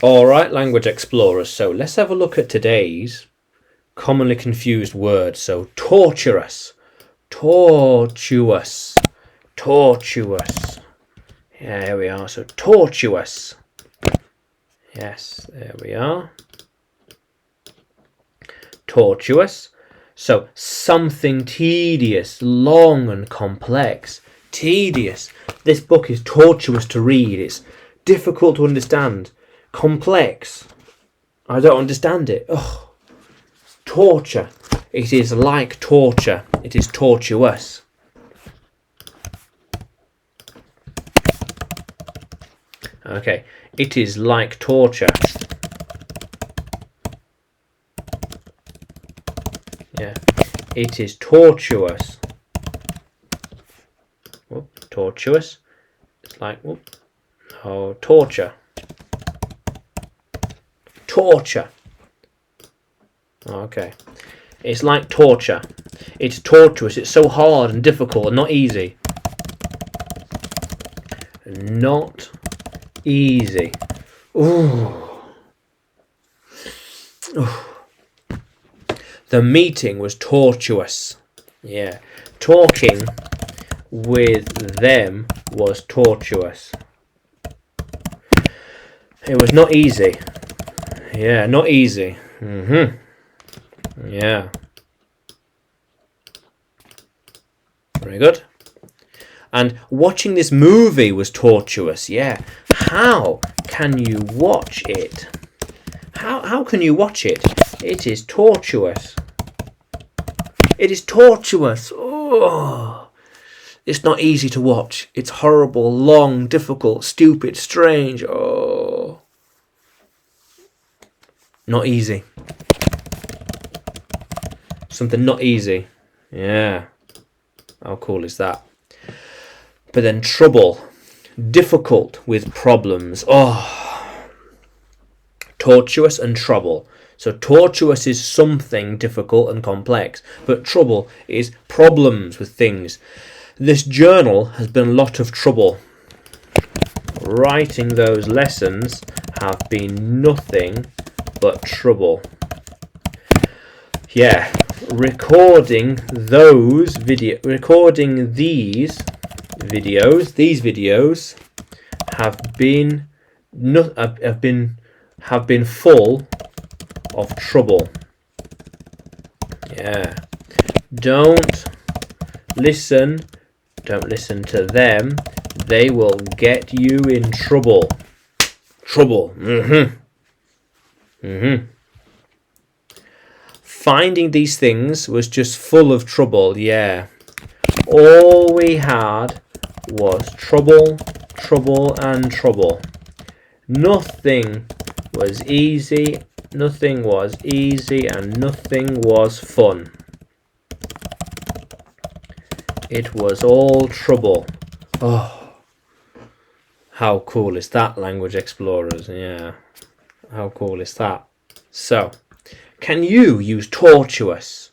Alright, language explorers, so let's have a look at today's commonly confused word. So, tortuous. Tortuous. Tortuous. Yeah, here we are. So, tortuous. Yes, there we are. Tortuous. So, something tedious, long and complex. Tedious. This book is tortuous to read. It's difficult to understand. Complex. I don't understand it. Ugh. Torture. It is like torture. It is tortuous. Okay. It is like torture. Yeah. It is tortuous. Whoop, tortuous. It's like, whoop. Oh, torture. Torture. Okay. It's like torture. It's tortuous. It's so hard and difficult and not easy. Not easy. Ooh. Ooh. The meeting was tortuous. Yeah. Talking with them was tortuous. It was not easy. Yeah, not easy. Yeah. Very good. And watching this movie was tortuous. Yeah. How can you watch it? How can you watch it? It is tortuous. It is tortuous. Oh. It's not easy to watch. It's horrible, long, difficult, stupid, strange. Oh. Not easy. Something not easy. Yeah. How cool is that? But then trouble. Difficult with problems. Oh. Tortuous and trouble. So tortuous is something difficult and complex. But trouble is problems with things. This journal has been a lot of trouble. Writing those lessons have been nothing but trouble. Yeah, recording these videos have been full of trouble. Yeah. Don't listen to them. They will get you in trouble. Trouble. Finding these things was just full of trouble. Yeah. All we had was trouble, trouble, and trouble. Nothing was easy. Nothing was easy, and nothing was fun. It was all trouble. Oh, how cool is that, Language Explorers? Yeah, how cool is that? So, can you use tortuous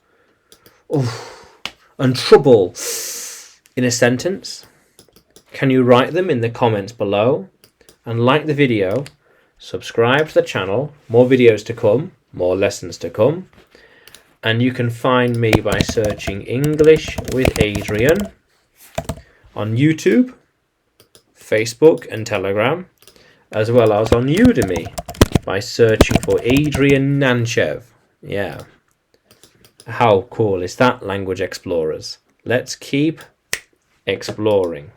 and trouble in a sentence? Can you write them in the comments below? And like the video, subscribe to the channel, more videos to come, more lessons to come. And you can find me by searching English with Adrian on YouTube, Facebook and Telegram, as well as on Udemy by searching for Adrian Nanchev. Yeah. How cool is that, Language Explorers? Let's keep exploring.